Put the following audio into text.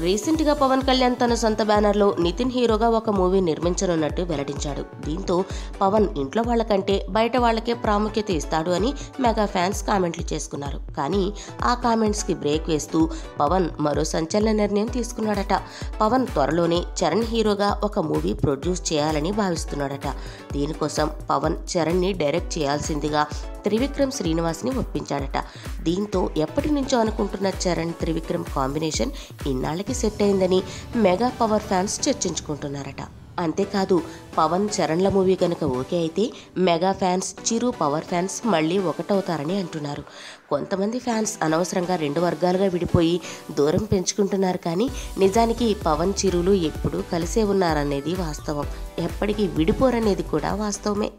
రీసెంట్గా పవన్ కళ్యాణ్ తన సొంత బ్యానర్లో నితిన్ హీరోగా ఒక మూవీ నిర్మించనున్నట్టు వెల్లడించాడు. దీంతో పవన్ ఇంట్లో వాళ్ళకంటే బయట వాళ్ళకే ప్రాముఖ్యత ఇస్తాడు అని మెగా ఫ్యాన్స్ కామెంట్లు చేసుకున్నారు. కానీ ఆ కామెంట్స్కి బ్రేక్ వేస్తూ పవన్ మరో సంచలన నిర్ణయం తీసుకున్నాడట. పవన్ త్వరలోనే చరణ్ హీరోగా ఒక మూవీ ప్రొడ్యూస్ చేయాలని భావిస్తున్నాడట. దీనికోసం పవన్ చరణ్ని డైరెక్ట్ చేయాల్సిందిగా త్రివిక్రమ్ శ్రీనివాస్ని ఒప్పించాడట. దీంతో ఎప్పటి నుంచో అనుకుంటున్న చరణ్ త్రివిక్రమ్ కాంబినేషన్ ఇన్నాళ్ళకి సెట్ అయిందని మెగా పవర్ ఫ్యాన్స్ చర్చించుకుంటున్నారట. అంతేకాదు పవన్ చరణ్ల మూవీ కనుక ఓకే అయితే మెగా ఫ్యాన్స్, చిరు పవర్ ఫ్యాన్స్ మళ్ళీ ఒకటవుతారని అంటున్నారు. కొంతమంది ఫ్యాన్స్ అనవసరంగా 2 వర్గాలుగా విడిపోయి దూరం పెంచుకుంటున్నారు. కానీ నిజానికి పవన్, చిరులు ఎప్పుడూ కలిసే ఉన్నారనేది వాస్తవం. ఎప్పటికీ విడిపోరనేది కూడా వాస్తవమే.